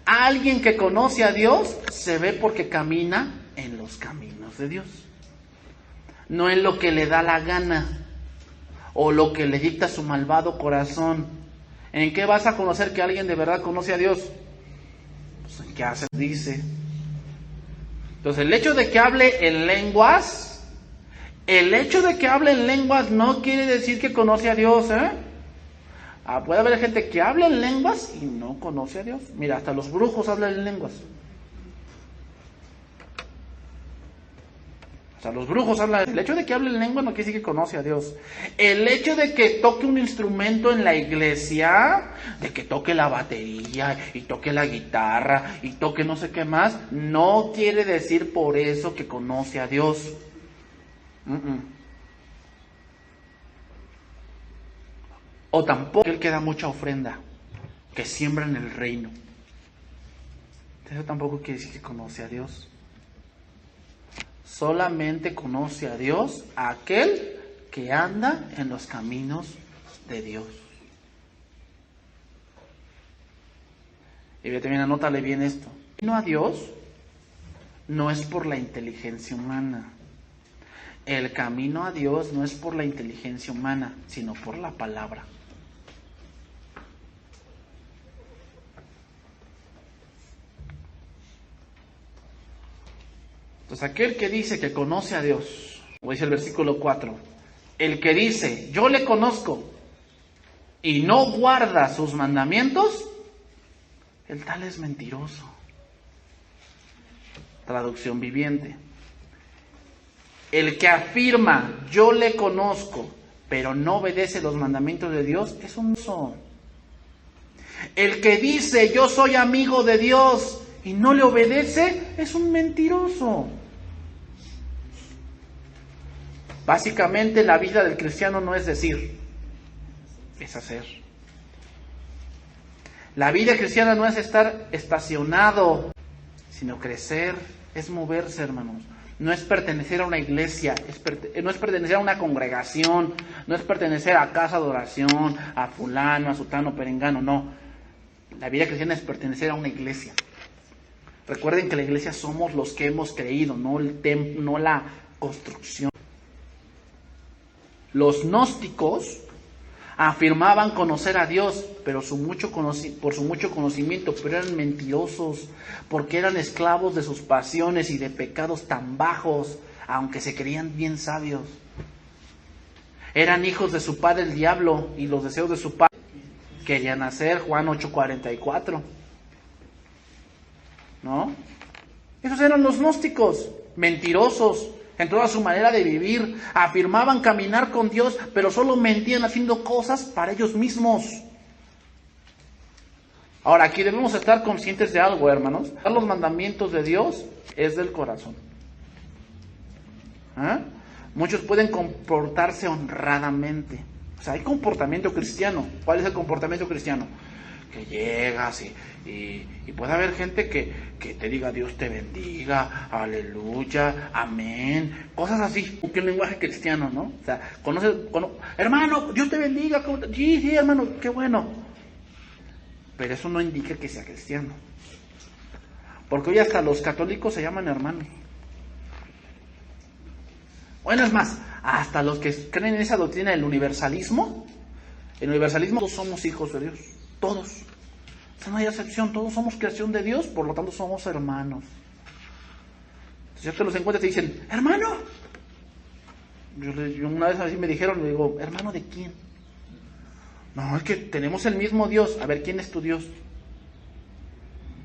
Alguien que conoce a Dios se ve porque camina en los caminos de Dios. No en lo que le da la gana o lo que le dicta su malvado corazón. ¿En qué vas a conocer que alguien de verdad conoce a Dios? Pues en qué hace, dice. Entonces, el hecho de que hable en lenguas no quiere decir que conoce a Dios, ¿eh? Puede haber gente que habla en lenguas y no conoce a Dios. Mira, hasta los brujos hablan en lenguas. Los brujos hablan. El hecho de que hable en lengua no quiere decir que conoce a Dios. El hecho de que toque un instrumento en la iglesia, de que toque la batería y toque la guitarra y toque no sé qué más, no quiere decir por eso que conoce a Dios. O tampoco el que da mucha ofrenda, que siembra en el reino. Eso tampoco quiere decir que conoce a Dios. Solamente conoce a Dios aquel que anda en los caminos de Dios. Y también anótale bien esto. El camino a Dios no es por la inteligencia humana. El camino a Dios no es por la inteligencia humana, sino por la palabra. Entonces, aquel que dice que conoce a Dios, como dice el versículo 4, el que dice, yo le conozco, y no guarda sus mandamientos, el tal es mentiroso. Traducción viviente. El que afirma, yo le conozco, pero no obedece los mandamientos de Dios, es un mentiroso. El que dice, yo soy amigo de Dios, y no le obedece, es un mentiroso. Básicamente la vida del cristiano no es decir, es hacer. La vida cristiana no es estar estacionado, sino crecer, es moverse, hermanos. No es pertenecer a una iglesia, no es pertenecer a una congregación, no es pertenecer a casa de oración, a fulano, a sutano, perengano, no. La vida cristiana es pertenecer a una iglesia. Recuerden que la iglesia somos los que hemos creído, no la construcción. Los gnósticos afirmaban conocer a Dios, pero por su mucho conocimiento, pero eran mentirosos, porque eran esclavos de sus pasiones y de pecados tan bajos, aunque se creían bien sabios. Eran hijos de su padre el diablo, y los deseos de su padre querían hacer, Juan 8:44. ¿No? Esos eran los gnósticos, mentirosos en toda su manera de vivir. Afirmaban caminar con Dios, pero solo mentían haciendo cosas para ellos mismos. Ahora, aquí debemos estar conscientes de algo, hermanos. Los mandamientos de Dios es del corazón. ¿Ah? Muchos pueden comportarse honradamente. O sea, hay comportamiento cristiano. ¿Cuál es el comportamiento cristiano? Que llegas y puede haber gente que te diga Dios te bendiga, aleluya, amén, cosas así, que un lenguaje cristiano, ¿no? O sea, hermano, Dios te bendiga, sí, hermano, qué bueno. Pero eso no indica que sea cristiano. Porque hoy hasta los católicos se llaman hermanos. Bueno, es más, hasta los que creen en esa doctrina del universalismo, todos somos hijos de Dios, todos. O sea, no hay excepción, todos somos creación de Dios, por lo tanto somos hermanos. Si te los encuentras y te dicen, hermano. Yo una vez así me dijeron, le digo, ¿hermano de quién? No, es que tenemos el mismo Dios. A ver, ¿quién es tu Dios?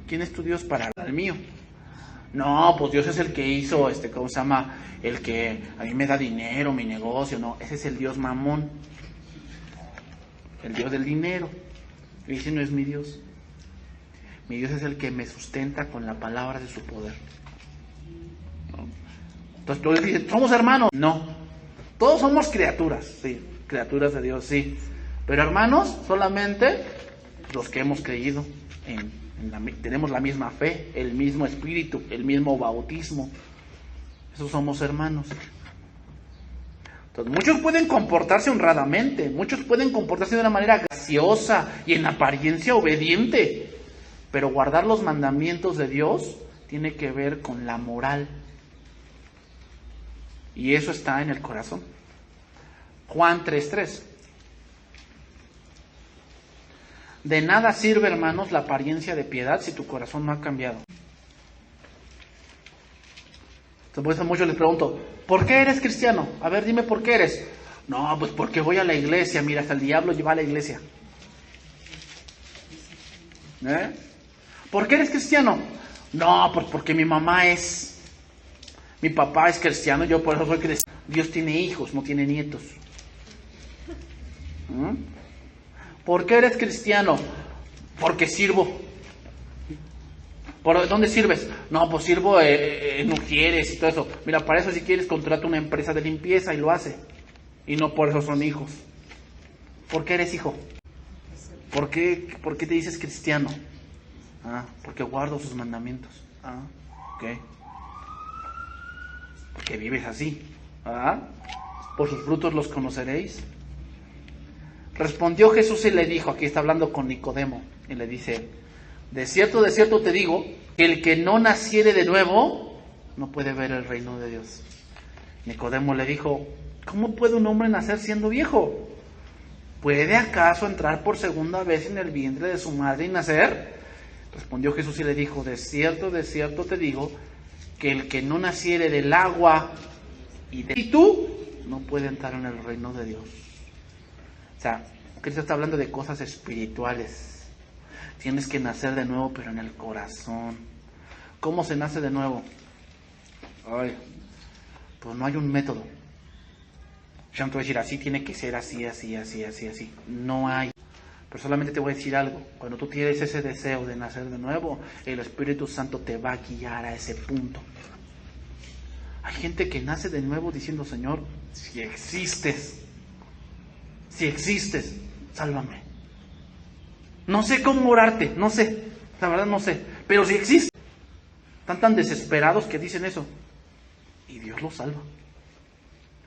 ¿Quién es tu Dios para el mío? No, pues Dios es el que hizo, ¿cómo se llama? El que a mí me da dinero, mi negocio, no. Ese es el Dios Mamón. El Dios del dinero. Y ese no es mi Dios. Mi Dios es el que me sustenta con la palabra de su poder. ¿No? Entonces todos dicen, ¿somos hermanos? No. Todos somos criaturas, sí. Criaturas de Dios, sí. Pero hermanos, solamente los que hemos creído tenemos la misma fe, el mismo espíritu, el mismo bautismo. Esos somos hermanos. Entonces, muchos pueden comportarse honradamente, muchos pueden comportarse de una manera graciosa y en apariencia obediente, pero guardar los mandamientos de Dios tiene que ver con la moral. Y eso está en el corazón. Juan 3:3. De nada sirve, hermanos, la apariencia de piedad si tu corazón no ha cambiado. Entonces, por eso muchos les pregunto, ¿por qué eres cristiano? A ver, dime por qué eres. No, pues porque voy a la iglesia. Mira, hasta el diablo lleva a la iglesia. ¿Por qué eres cristiano? No, pues porque mi papá es cristiano, yo por eso soy cristiano. Dios tiene hijos, no tiene nietos. ¿Por qué eres cristiano? Porque sirvo. ¿Por dónde sirves? No, pues sirvo en Ujieres y todo eso. Mira, para eso si quieres contrata una empresa de limpieza y lo hace. Y no por eso son hijos. ¿Por qué eres hijo? ¿Por qué te dices cristiano? Porque guardo sus mandamientos. Ok. Porque vives así. Por sus frutos los conoceréis. Respondió Jesús y le dijo, aquí está hablando con Nicodemo, y le dice, de cierto te digo, que el que no naciere de nuevo, no puede ver el reino de Dios. Nicodemo le dijo, ¿cómo puede un hombre nacer siendo viejo? ¿Puede acaso entrar por segunda vez en el vientre de su madre y nacer? Respondió Jesús y le dijo, de cierto te digo, que el que no naciere del agua y del Espíritu, no puede entrar en el reino de Dios. O sea, Cristo está hablando de cosas espirituales. Tienes que nacer de nuevo, pero en el corazón. ¿Cómo se nace de nuevo? Pues no hay un método. Yo no te voy a decir, así tiene que ser, así. No hay. Pero solamente te voy a decir algo. Cuando tú tienes ese deseo de nacer de nuevo, el Espíritu Santo te va a guiar a ese punto. Hay gente que nace de nuevo diciendo, Señor, si existes, sálvame. No sé cómo orarte, no sé, la verdad no sé, pero si existes. Están tan desesperados que dicen eso. Y Dios los salva.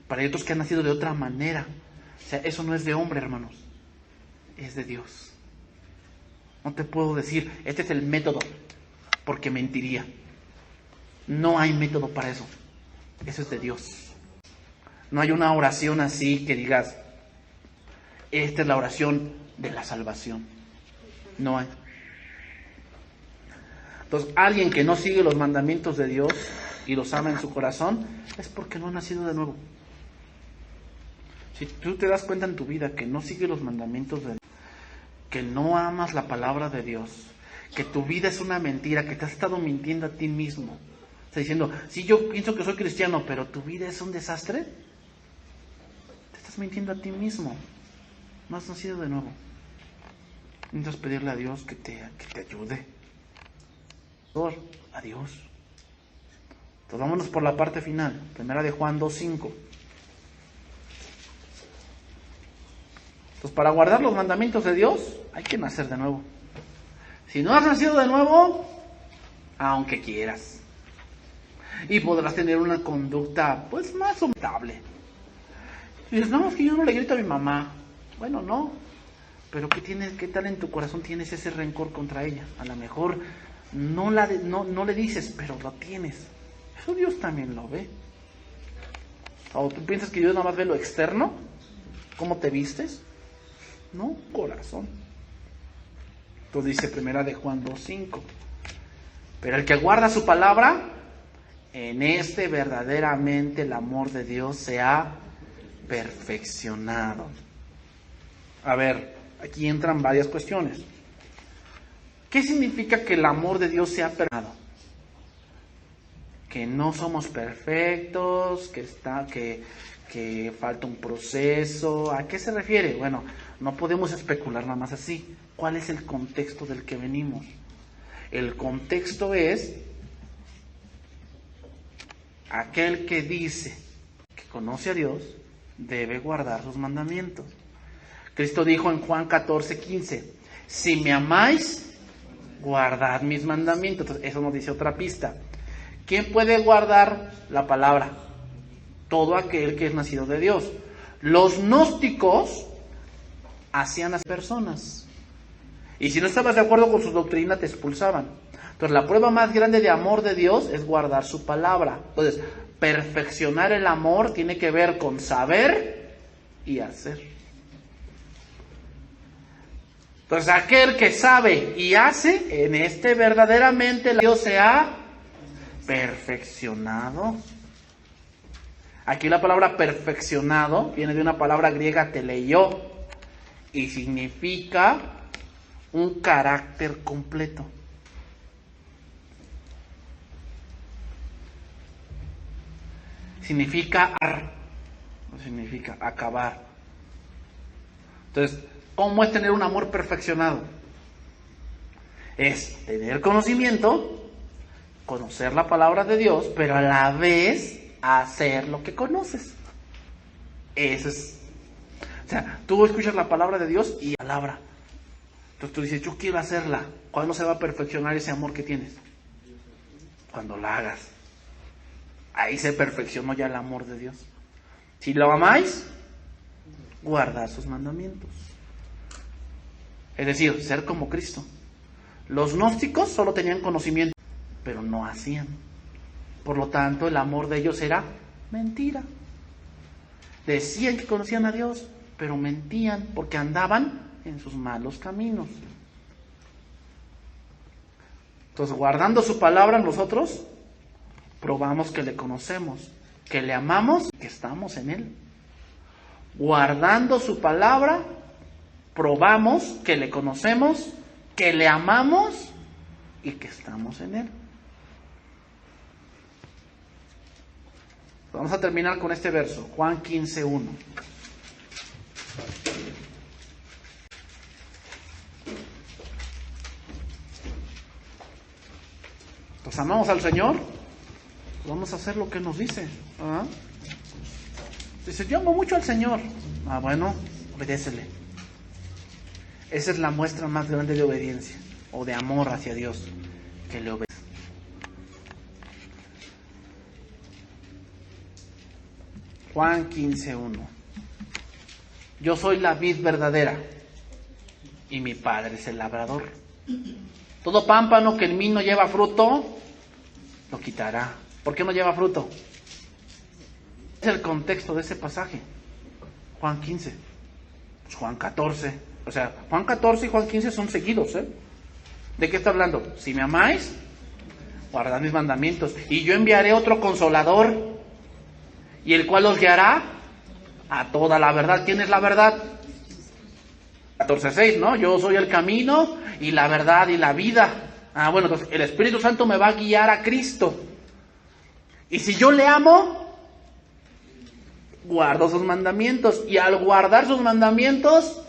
Para otros que han nacido de otra manera. O sea, eso no es de hombre, hermanos. Es de Dios. No te puedo decir, este es el método, porque mentiría. No hay método para eso. Eso es de Dios. No hay una oración así que digas, esta es la oración de la salvación. No hay. Entonces, alguien que no sigue los mandamientos de Dios y los ama en su corazón, es porque no ha nacido de nuevo. Si tú te das cuenta en tu vida que no sigues los mandamientos de Dios, que no amas la palabra de Dios, que tu vida es una mentira, que te has estado mintiendo a ti mismo, está diciendo, sí, yo pienso que soy cristiano, pero tu vida es un desastre, te estás mintiendo a ti mismo. No has nacido de nuevo. Necesitas pedirle a Dios que te ayude. A Dios. Entonces vámonos por la parte final. Primera de Juan 2:5. Entonces para guardar los mandamientos de Dios hay que nacer de nuevo. Si no has nacido de nuevo, aunque quieras, y podrás tener una conducta pues más aceptable. Y dices, no, es que yo no le grito a mi mamá. Bueno, no, pero ¿qué tal en tu corazón tienes ese rencor contra ella? A lo mejor no le dices, pero lo tienes. Eso Dios también lo ve. ¿O tú piensas que Dios nada más ve lo externo? ¿Cómo te vistes? No, corazón. Entonces dice primera de Juan 2:5. Pero el que guarda su palabra, en este verdaderamente el amor de Dios se ha perfeccionado. A ver, aquí entran varias cuestiones. ¿Qué significa que el amor de Dios sea perfeccionado? Que no somos perfectos, que falta un proceso. ¿A qué se refiere? Bueno, no podemos especular nada más así. ¿Cuál es el contexto del que venimos? El contexto es aquel que dice que conoce a Dios debe guardar sus mandamientos. Cristo dijo en Juan 14:15, si me amáis, guardad mis mandamientos. Entonces, eso nos dice otra pista. ¿Quién puede guardar la palabra? Todo aquel que es nacido de Dios. Los gnósticos hacían a las personas. Y si no estabas de acuerdo con su doctrina, te expulsaban. Entonces, la prueba más grande de amor de Dios es guardar su palabra. Entonces, perfeccionar el amor tiene que ver con saber y hacer. Entonces, aquel que sabe y hace, en este verdaderamente Dios se ha perfeccionado. Aquí la palabra perfeccionado viene de una palabra griega teleió y significa un carácter completo. Significa no significa acabar. Entonces, ¿cómo es tener un amor perfeccionado? Es tener conocimiento, conocer la palabra de Dios, pero a la vez hacer lo que conoces. Eso es. O sea, tú escuchas la palabra de Dios y palabra. Entonces tú dices, yo quiero hacerla. ¿Cuándo se va a perfeccionar ese amor que tienes? Cuando la hagas. Ahí se perfeccionó ya el amor de Dios. Si lo amáis, guardad sus mandamientos. Es decir, ser como Cristo. Los gnósticos solo tenían conocimiento, pero no hacían. Por lo tanto, el amor de ellos era mentira. Decían que conocían a Dios, pero mentían porque andaban en sus malos caminos. Entonces, guardando su palabra, nosotros probamos que le conocemos, que le amamos, que estamos en Él. Guardando su palabra, probamos que le conocemos, que le amamos y que estamos en Él. Vamos a terminar con este verso, Juan 15:1. Pues amamos al Señor, vamos a hacer lo que nos dice. ¿Ah? Dice, yo amo mucho al Señor. Ah, bueno, obedécele. Esa es la muestra más grande de obediencia o de amor hacia Dios, que le obedece. Juan 15:1. Yo soy la vid verdadera y mi Padre es el labrador. Todo pámpano que en mí no lleva fruto, lo quitará. ¿Por qué no lleva fruto? Es el contexto de ese pasaje. Juan 15. Pues Juan 14. O sea, Juan 14 y Juan 15 son seguidos, ¿eh? ¿De qué está hablando? Si me amáis, guardad mis mandamientos. Y yo enviaré otro consolador, y el cual os guiará a toda la verdad. ¿Quién es la verdad? 14:6, ¿no? Yo soy el camino y la verdad y la vida. Ah, bueno, entonces el Espíritu Santo me va a guiar a Cristo. Y si yo le amo, guardo sus mandamientos. Y al guardar sus mandamientos,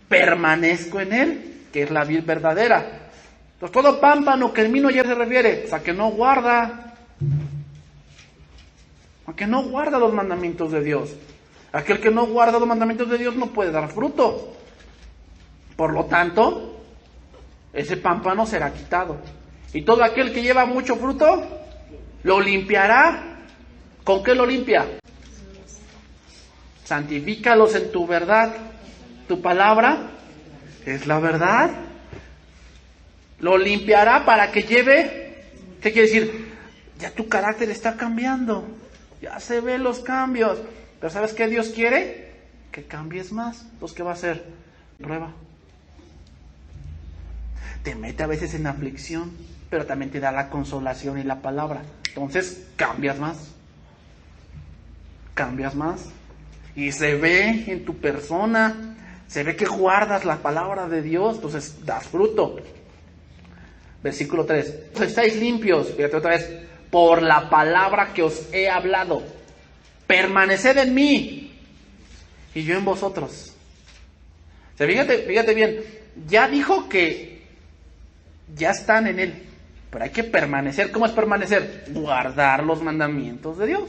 permanezco en Él, que es la vid verdadera. Entonces todo pámpano que en mí no lleva, se refiere, o sea, que no guarda. Aunque no guarda los mandamientos de Dios. Aquel que no guarda los mandamientos de Dios no puede dar fruto. Por lo tanto, ese pámpano será quitado. Y todo aquel que lleva mucho fruto, lo limpiará. ¿Con qué lo limpia? Santifícalos en tu verdad. Tu palabra es la verdad. Lo limpiará para que lleve. ¿Qué quiere decir? Ya tu carácter está cambiando. Ya se ven los cambios. Pero ¿sabes qué Dios quiere? Que cambies más. Entonces, ¿qué va a hacer? Prueba. Te mete a veces en aflicción, pero también te da la consolación y la palabra. Entonces, cambias más. Cambias más. Y se ve en tu persona. Se ve que guardas la palabra de Dios. Entonces, das fruto. Versículo 3. Estáis limpios. Fíjate otra vez. Por la palabra que os he hablado. Permaneced en mí. Y yo en vosotros. O sea, fíjate bien. Ya dijo que ya están en él. Pero hay que permanecer. ¿Cómo es permanecer? Guardar los mandamientos de Dios.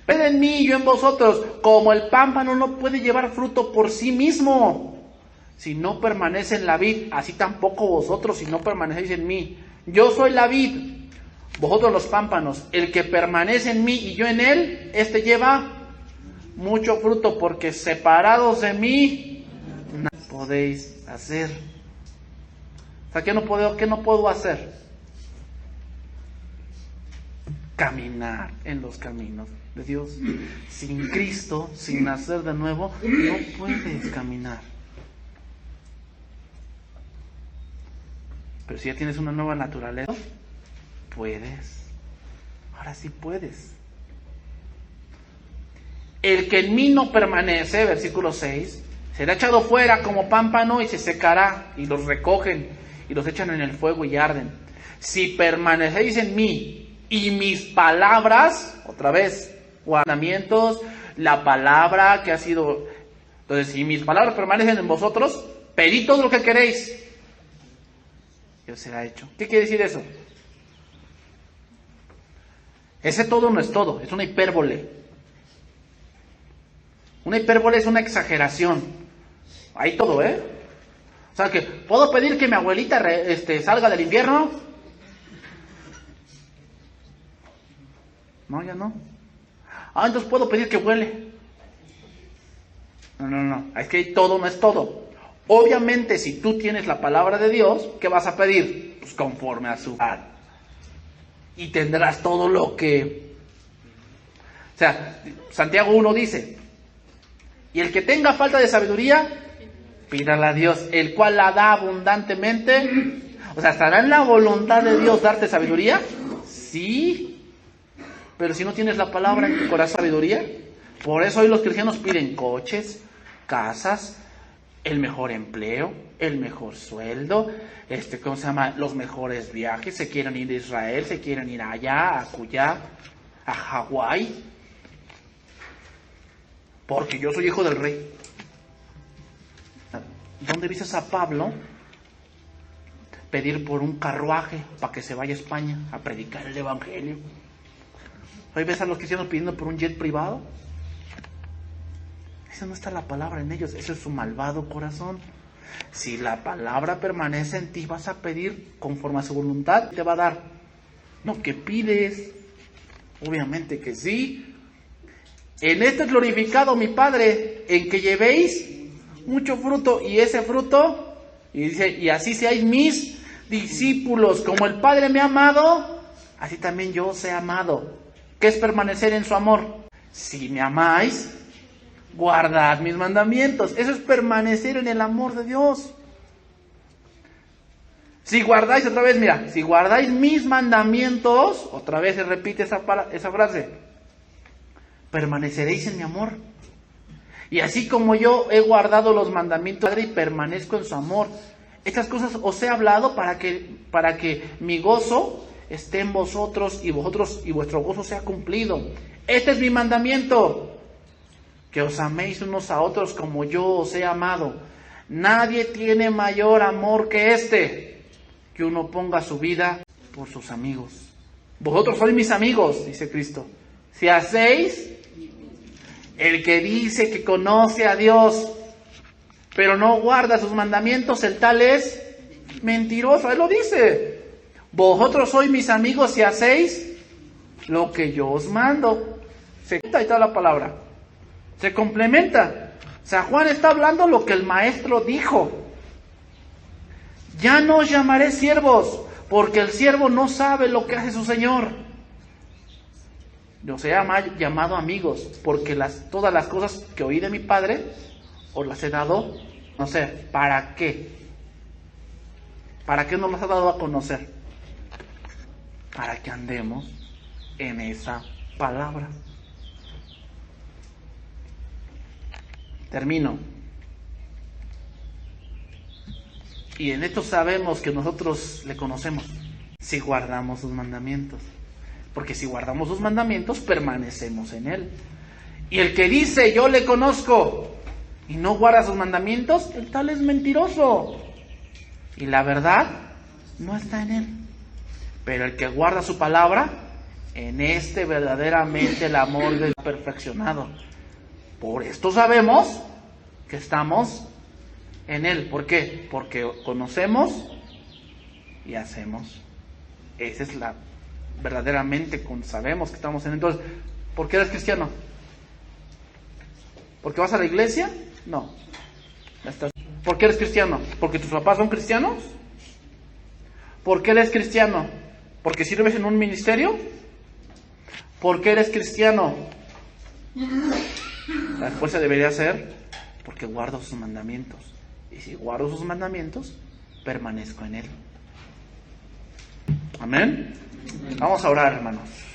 Ved en mí y yo en vosotros. Como el pámpano no puede llevar fruto por sí mismo, si no permanece en la vid, así tampoco vosotros si no permanecéis en mí. Yo soy la vid, vosotros los pámpanos. El que permanece en mí y yo en él, este lleva mucho fruto, porque separados de mí nada podéis hacer. O sea, ¿qué no puedo hacer? Caminar en los caminos de Dios. Sin Cristo, sin nacer de nuevo, no puedes caminar. Pero si ya tienes una nueva naturaleza, puedes. Ahora sí puedes. El que en mí no permanece, versículo 6, será echado fuera como pámpano y se secará, y los recogen y los echan en el fuego y arden. Si permanecéis en mí y mis palabras, otra vez, mandamientos, la palabra que ha sido. Entonces, si mis palabras permanecen en vosotros, pedid todo lo que queréis y os será hecho. ¿Qué quiere decir eso? Ese todo no es todo, es una hipérbole. Una hipérbole es una exageración. Hay todo, ¿eh? O sea, que ¿puedo pedir que mi abuelita salga del invierno? No, ya no. Entonces puedo pedir que huele. No. Es que todo no es todo. Obviamente, si tú tienes la palabra de Dios, ¿qué vas a pedir? Pues conforme a su voluntad. Y tendrás todo lo que. O sea, Santiago 1 dice: y el que tenga falta de sabiduría, pídala a Dios, el cual la da abundantemente. O sea, ¿estará en la voluntad de Dios darte sabiduría? Sí. Pero si no tienes la palabra en tu corazón, sabiduría. Por eso hoy los cristianos piden coches, casas, el mejor empleo, el mejor sueldo, ¿cómo se llama? Los mejores viajes. Se quieren ir a Israel, se quieren ir allá, a Cuyá, a Hawái. Porque yo soy hijo del rey. ¿Dónde viste a Pablo pedir por un carruaje para que se vaya a España a predicar el evangelio? Hoy ves a los cristianos pidiendo por un jet privado. Esa no está la palabra en ellos, ese es su malvado corazón. Si la palabra permanece en ti, vas a pedir conforme a su voluntad, te va a dar. No, ¿qué pides? Obviamente que sí. En esto es glorificado mi Padre, en que llevéis mucho fruto, y ese fruto, y dice, y así seáis mis discípulos. Como el Padre me ha amado, así también yo os he amado. ¿Qué es permanecer en su amor? Si me amáis, guardad mis mandamientos. Eso es permanecer en el amor de Dios. Si guardáis, otra vez, mira, si guardáis mis mandamientos, otra vez se repite esa frase, permaneceréis en mi amor. Y así como yo he guardado los mandamientos y permanezco en su amor. Estas cosas os he hablado para que mi gozo esté en vosotros y vuestro gozo sea cumplido. Este es mi mandamiento, que os améis unos a otros como yo os he amado. Nadie tiene mayor amor que este, que uno ponga su vida por sus amigos. Vosotros sois mis amigos, dice Cristo, si hacéis, el que dice que conoce a Dios, pero no guarda sus mandamientos, el tal es mentiroso. Él lo dice. Vosotros sois mis amigos si hacéis lo que yo os mando. Ahí está la palabra. Se complementa. San Juan está hablando lo que el maestro dijo. Ya no os llamaré siervos, porque el siervo no sabe lo que hace su señor. Yo os he llamado amigos, porque todas las cosas que oí de mi Padre os las he dado, no sé, ¿para qué? ¿Para qué nos las ha dado a conocer? Para que andemos en esa palabra. Termino. Y en esto sabemos que nosotros le conocemos, si guardamos sus mandamientos. Porque si guardamos sus mandamientos, permanecemos en Él. Y el que dice, yo le conozco, y no guarda sus mandamientos, el tal es mentiroso. Y la verdad no está en Él. Pero el que guarda su palabra, en este verdaderamente el amor del perfeccionado. Por esto sabemos que estamos en Él. ¿Por qué? Porque conocemos y hacemos. Esa es la verdaderamente sabemos que estamos en Él. Entonces, ¿por qué eres cristiano? ¿Porque vas a la iglesia? No. ¿Por qué eres cristiano? ¿Porque tus papás son cristianos? ¿Por qué eres cristiano? ¿Porque sirves en un ministerio? ¿Por qué eres cristiano? La respuesta debería ser porque guardo sus mandamientos. Y si guardo sus mandamientos, permanezco en Él. Amén. Vamos a orar, hermanos.